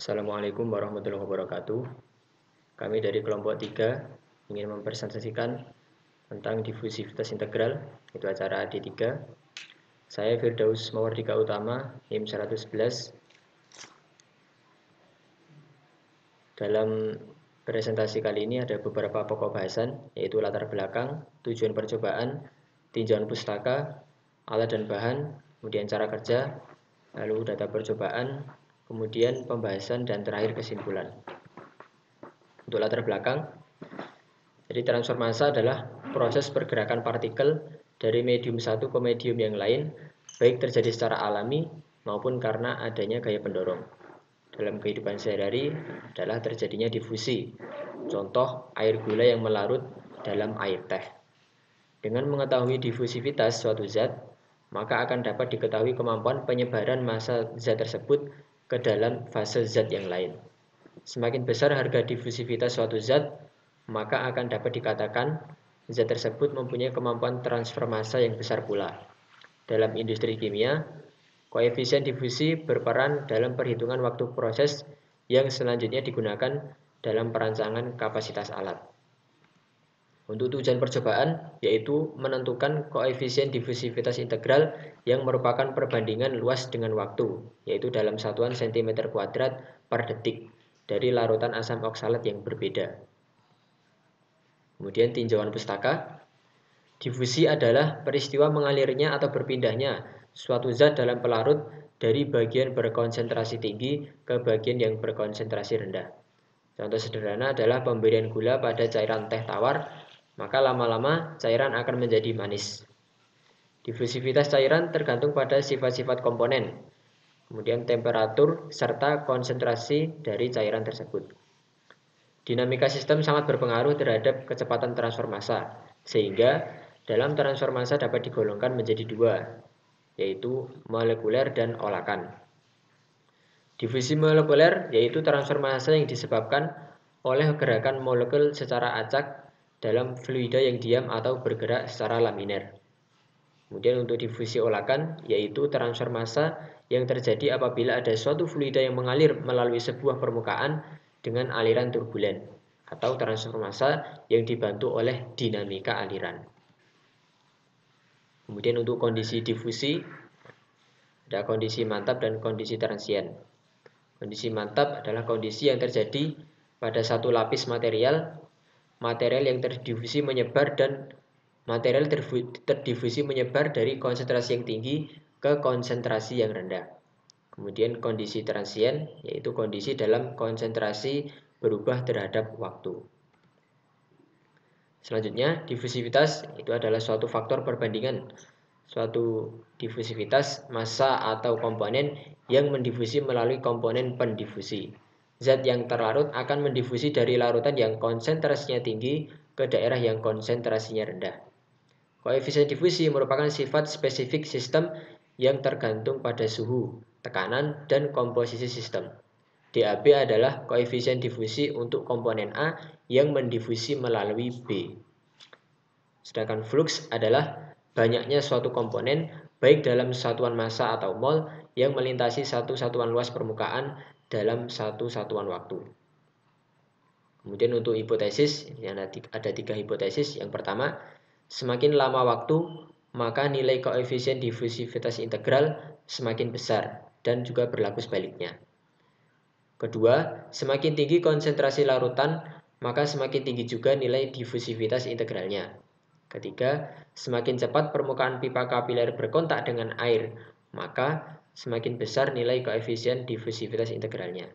Assalamualaikum warahmatullahi wabarakatuh. Kami dari kelompok 3 ingin mempresentasikan tentang difusivitas integral, itu acara D3. Saya Firdaus Mawardika Utama, NIM 111. Dalam presentasi kali ini ada beberapa pokok bahasan, yaitu latar belakang, tujuan percobaan, tinjauan pustaka, alat dan bahan, kemudian cara kerja, lalu data percobaan, kemudian pembahasan, dan terakhir kesimpulan. Untuk latar belakang, jadi transfer massa adalah proses pergerakan partikel dari medium satu ke medium yang lain, baik terjadi secara alami maupun karena adanya gaya pendorong. Dalam kehidupan sehari-hari adalah terjadinya difusi. Contoh, air gula yang melarut dalam air teh. Dengan mengetahui difusivitas suatu zat, maka akan dapat diketahui kemampuan penyebaran massa zat tersebut ke dalam fase zat yang lain. Semakin besar harga difusivitas suatu zat, maka akan dapat dikatakan zat tersebut mempunyai kemampuan transfer massa yang besar pula. Dalam industri kimia, koefisien difusi berperan dalam perhitungan waktu proses yang selanjutnya digunakan dalam perancangan kapasitas alat. Untuk tujuan percobaan, yaitu menentukan koefisien difusivitas integral yang merupakan perbandingan luas dengan waktu, yaitu dalam satuan cm² per detik, dari larutan asam oksalat yang berbeda. Kemudian tinjauan pustaka. Difusi adalah peristiwa mengalirnya atau berpindahnya suatu zat dalam pelarut dari bagian berkonsentrasi tinggi ke bagian yang berkonsentrasi rendah. Contoh sederhana adalah pemberian gula pada cairan teh tawar, maka lama-lama cairan akan menjadi manis. Difusivitas cairan tergantung pada sifat-sifat komponen, kemudian temperatur serta konsentrasi dari cairan tersebut. Dinamika sistem sangat berpengaruh terhadap kecepatan transfer massa, sehingga dalam transfer massa dapat digolongkan menjadi dua, yaitu molekuler dan olakan. Difusi molekuler yaitu transfer massa yang disebabkan oleh gerakan molekul secara acak dalam fluida yang diam atau bergerak secara laminer. Kemudian untuk difusi olakan yaitu transfer massa yang terjadi apabila ada suatu fluida yang mengalir melalui sebuah permukaan dengan aliran turbulen, atau transfer massa yang dibantu oleh dinamika aliran. Kemudian untuk kondisi difusi, ada kondisi mantap dan kondisi transien. Kondisi mantap adalah kondisi yang terjadi pada satu lapis material yang terdifusi menyebar dan material terdifusi menyebar dari konsentrasi yang tinggi ke konsentrasi yang rendah. Kemudian kondisi transien yaitu kondisi dalam konsentrasi berubah terhadap waktu. Selanjutnya, difusivitas itu adalah suatu faktor perbandingan suatu difusivitas massa atau komponen yang mendifusi melalui komponen pendifusi. Zat yang terlarut akan mendifusi dari larutan yang konsentrasinya tinggi ke daerah yang konsentrasinya rendah. Koefisien difusi merupakan sifat spesifik sistem yang tergantung pada suhu, tekanan, dan komposisi sistem. DAB adalah koefisien difusi untuk komponen A yang mendifusi melalui B. Sedangkan flux adalah banyaknya suatu komponen, baik dalam satuan massa atau mol, yang melintasi satu satuan luas permukaan dalam satu satuan waktu. Kemudian untuk hipotesis, ada 3 hipotesis. Yang pertama, semakin lama waktu, maka nilai koefisien difusivitas integral semakin besar, dan juga berlaku sebaliknya. Kedua, semakin tinggi konsentrasi larutan, maka semakin tinggi juga nilai difusivitas integralnya. Ketiga, semakin cepat permukaan pipa kapiler berkontak dengan air, maka semakin besar nilai koefisien difusivitas integralnya.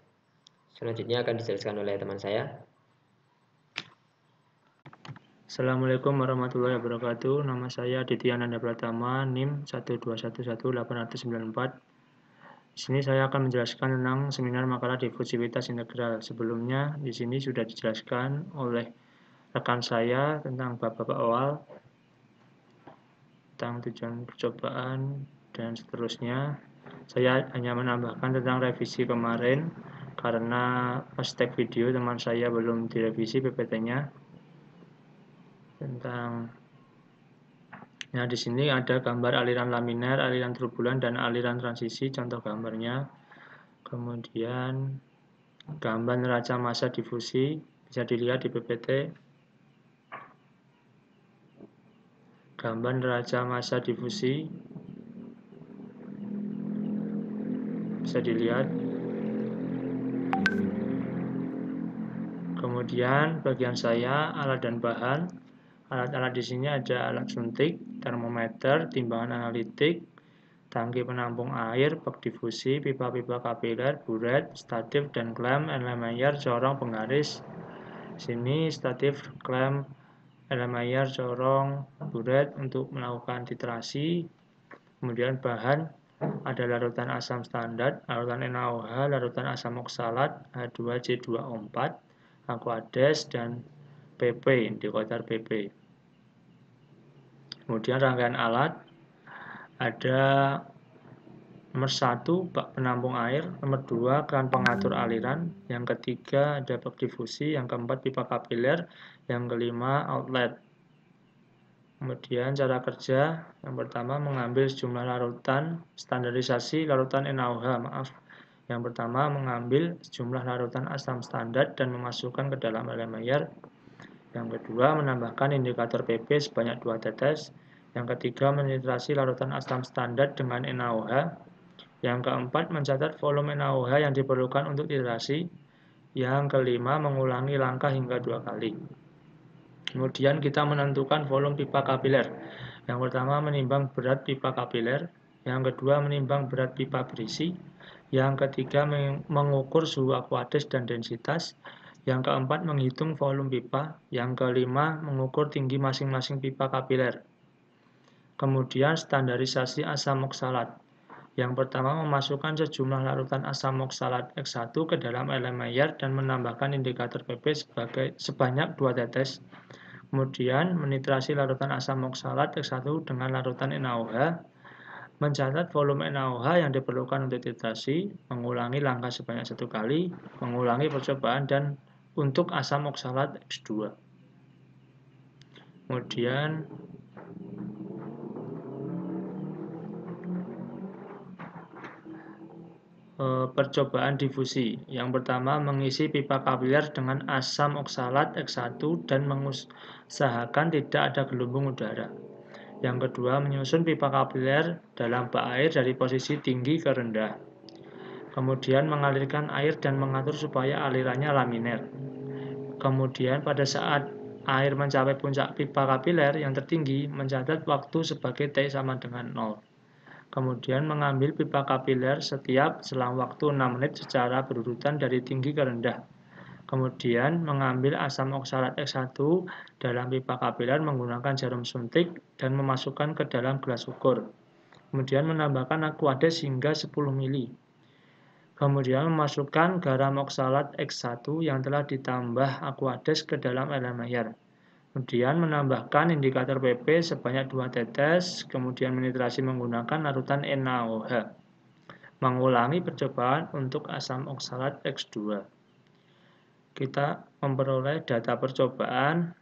Selanjutnya akan dijelaskan oleh teman saya. Assalamualaikum warahmatullahi wabarakatuh. Nama saya Aditya Nanda Pratama, NIM 1211894. Di sini saya akan menjelaskan tentang seminar makalah difusivitas integral. Sebelumnya di sini sudah dijelaskan oleh rekan saya tentang bab-bab awal, tentang tujuan percobaan dan seterusnya. Saya hanya menambahkan tentang revisi kemarin karena pas tag video teman saya belum direvisi PPT-nya. Nah, di sini ada gambar aliran laminer, aliran turbulen, dan aliran transisi, contoh gambarnya. Kemudian gambar neraca massa difusi bisa dilihat di PPT. Gambar neraca massa difusi bisa dilihat. Kemudian bagian saya alat dan bahan. Alat-alat di sini ada alat suntik, termometer, timbangan analitik, tangki penampung air, bak difusi, pipa-pipa kapiler, buret, statif dan klem, Erlenmeyer, corong, penggaris. Sini statif, klem, Erlenmeyer, corong, buret untuk melakukan titrasi. Kemudian bahan ada larutan asam standar, larutan NaOH, larutan asam oksalat, H2C2O4, Aquades, dan PP, dekoder PP. Kemudian rangkaian alat ada nomor 1 bak penampung air, nomor 2 keran pengatur aliran, yang ketiga ada bak difusi, yang keempat pipa kapiler, yang kelima outlet. Kemudian cara kerja, yang pertama mengambil sejumlah larutan, standarisasi larutan NaOH, Yang pertama mengambil sejumlah larutan asam standar dan memasukkan ke dalam Erlenmeyer. Yang kedua menambahkan indikator PP sebanyak 2 tetes. Yang ketiga menitrasi larutan asam standar dengan NaOH. Yang keempat mencatat volume NaOH yang diperlukan untuk titrasi. Yang kelima mengulangi langkah hingga 2 kali. Kemudian kita menentukan volume pipa kapiler. Yang pertama menimbang berat pipa kapiler. Yang kedua menimbang berat pipa berisi. Yang ketiga mengukur suhu Aquades dan densitas. Yang keempat menghitung volume pipa. Yang kelima mengukur tinggi masing-masing pipa kapiler. Kemudian standarisasi asam oksalat. Yang pertama memasukkan sejumlah larutan asam oksalat X1 ke dalam Erlenmeyer dan menambahkan indikator PP sebanyak 2 tetes. Kemudian menitrasi larutan asam oksalat X1 dengan larutan NaOH, mencatat volume NaOH yang diperlukan untuk titrasi, mengulangi langkah sebanyak 1 kali, mengulangi percobaan dan untuk asam oksalat X2. Kemudian percobaan difusi. Yang pertama mengisi pipa kapiler dengan asam oksalat X1 dan mengusahakan tidak ada gelembung udara. Yang kedua menyusun pipa kapiler dalam bak air dari posisi tinggi ke rendah. Kemudian mengalirkan air dan mengatur supaya alirannya laminer. Kemudian pada saat air mencapai puncak pipa kapiler yang tertinggi, mencatat waktu sebagai T sama dengan 0. Kemudian mengambil pipa kapiler setiap selang waktu 6 menit secara berurutan dari tinggi ke rendah. Kemudian mengambil asam oksalat X1 dalam pipa kapiler menggunakan jarum suntik dan memasukkan ke dalam gelas ukur. Kemudian menambahkan Aquades hingga 10 ml. Kemudian memasukkan garam oksalat X1 yang telah ditambah Aquades ke dalam Erlenmeyer. Kemudian menambahkan indikator PP sebanyak 2 tetes, kemudian menitrasi menggunakan larutan NaOH. Mengulangi percobaan untuk asam oksalat X2. Kita memperoleh data percobaan,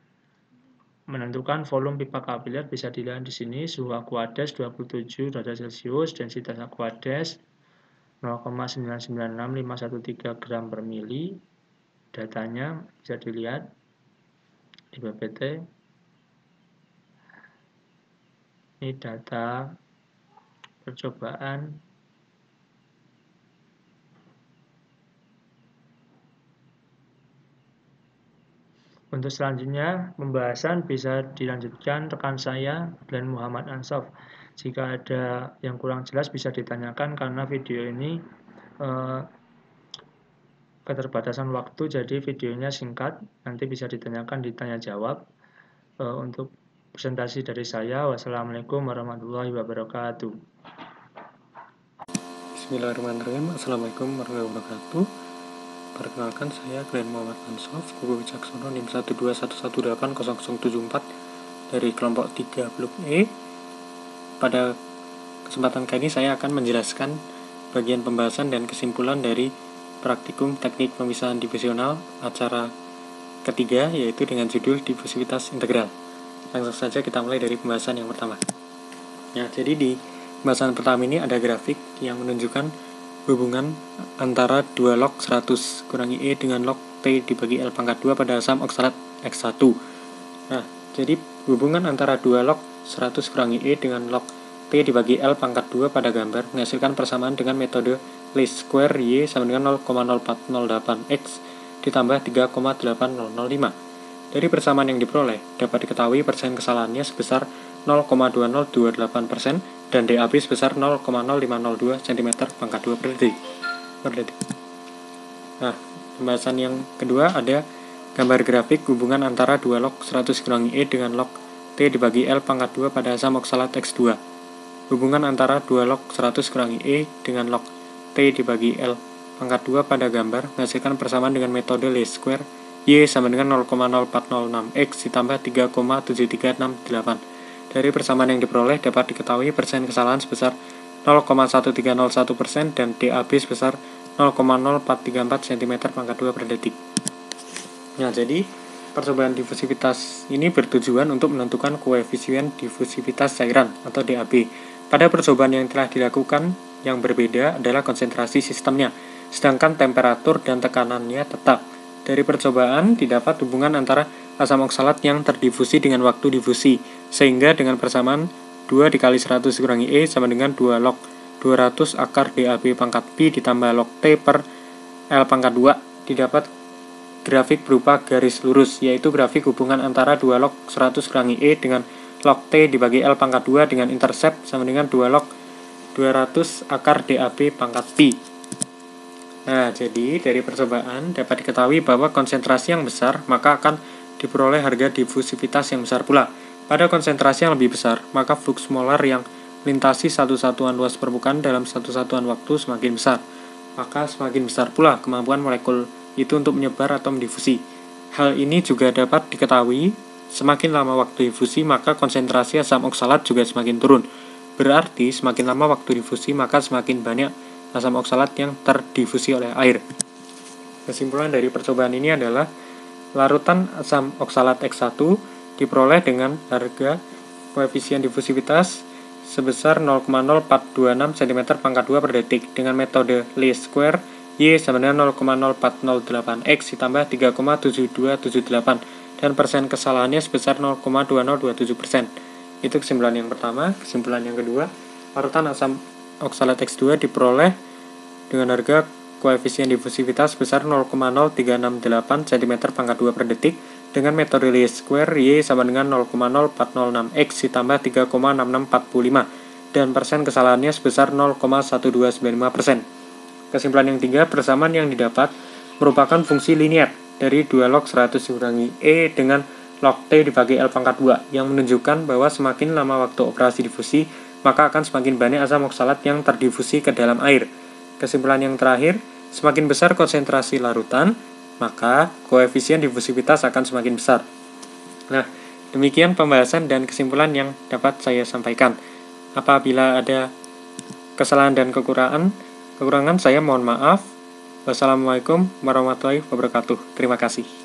menentukan volume pipa kapiler bisa dilihat di sini, suhu Aquades 27 derajat Celcius, densitas Aquades 0,996513 gram per mili. Datanya bisa dilihat di PPT. Ini data percobaan. Untuk selanjutnya, pembahasan bisa dilanjutkan rekan saya, Glenn Muhammad Ansof. Jika ada yang kurang jelas bisa ditanyakan karena video ini keterbatasan waktu, jadi videonya singkat. Nanti bisa ditanyakan di tanya jawab. Untuk presentasi dari saya, wassalamualaikum warahmatullahi wabarakatuh. Bismillahirrahmanirrahim. Assalamualaikum warahmatullahi wabarakatuh. Perkenalkan, saya Glenn Muhammad Ansof, Guru Wicaksono NIM 121180074 dari kelompok 3 Blok E. Pada kesempatan kali ini saya akan menjelaskan bagian pembahasan dan kesimpulan dari praktikum teknik pemisahan divisional acara ketiga, yaitu dengan judul difusivitas integral. Langsung saja kita mulai dari pembahasan yang pertama. Jadi di pembahasan pertama ini ada grafik yang menunjukkan hubungan antara 2 log 100 kurangi E dengan log T dibagi L pangkat 2 pada asam oksalat X1. Nah, jadi hubungan antara 2 log 100 kurangi E dengan log T dibagi L pangkat 2 pada gambar menghasilkan persamaan dengan metode least square Y sama dengan 0,0408 X ditambah 3,8005. Dari persamaan yang diperoleh, dapat diketahui persen kesalahannya sebesar 0,2028% dan DAB sebesar 0,0502 cm pangkat 2 per detik. Nah, pembahasan yang kedua ada gambar grafik hubungan antara 2 log 100 kurangi E dengan log T dibagi L pangkat 2 pada asam oksalat X2. Hubungan antara 2 log 100 kurangi E dengan log T dibagi L pangkat 2 pada gambar menghasilkan persamaan dengan metode least square Y sama dengan 0,0406 X ditambah 3,7368. Dari persamaan yang diperoleh dapat diketahui persen kesalahan sebesar 0,1301% dan DAB sebesar 0,0434 cm pangkat 2 per detik. Nah, jadi percobaan difusivitas ini bertujuan untuk menentukan koefisien difusivitas cairan atau DAB. Pada percobaan yang telah dilakukan, yang berbeda adalah konsentrasi sistemnya, sedangkan temperatur dan tekanannya tetap. Dari percobaan didapat hubungan antara asam oksalat yang terdifusi dengan waktu difusi, sehingga dengan persamaan 2 dikali 100 kurangi E sama dengan 2 log 200 akar DAB pangkat Pi ditambah log T per L pangkat 2. Didapat grafik berupa garis lurus, yaitu grafik hubungan antara 2 log 100 kurangi E dengan log T dibagi L pangkat 2 dengan intercept sama dengan 2 log 200 akar DAB pangkat Pi. Nah, jadi dari percobaan dapat diketahui bahwa konsentrasi yang besar maka akan diperoleh harga difusivitas yang besar pula. Pada konsentrasi yang lebih besar, maka flux molar yang melintasi satu satuan luas permukaan dalam satu satuan waktu semakin besar. Maka semakin besar pula kemampuan molekul itu untuk menyebar atau mendifusi. Hal ini juga dapat diketahui, semakin lama waktu difusi maka konsentrasi asam oksalat juga semakin turun. Berarti semakin lama waktu difusi maka semakin banyak asam oksalat yang terdifusi oleh air. Kesimpulan dari percobaan ini adalah larutan asam oksalat X1 diperoleh dengan harga koefisien difusivitas sebesar 0,0426 cm pangkat 2 per detik dengan metode least square Y sama dengan 0,0408 X ditambah 3,7278 dan persen kesalahannya sebesar 0,2027%. Itu kesimpulan yang pertama. Kesimpulan yang kedua, larutan asam oksalat X2 diperoleh dengan harga koefisien difusivitas sebesar 0,0368 cm pangkat 2 per detik dengan metode least square Y sama dengan 0,0406 X ditambah 3,6645 dan persen kesalahannya sebesar 0,1295%. Kesimpulan yang tiga, persamaan yang didapat merupakan fungsi linier dari 2 log 100 dikurangi E dengan log T dibagi L pangkat 2 yang menunjukkan bahwa semakin lama waktu operasi difusi maka akan semakin banyak asam oksalat yang terdifusi ke dalam air. Kesimpulan yang terakhir, semakin besar konsentrasi larutan, maka koefisien difusivitas akan semakin besar. Nah, demikian pembahasan dan kesimpulan yang dapat saya sampaikan. Apabila ada kesalahan dan kekurangan saya mohon maaf. Wassalamualaikum warahmatullahi wabarakatuh. Terima kasih.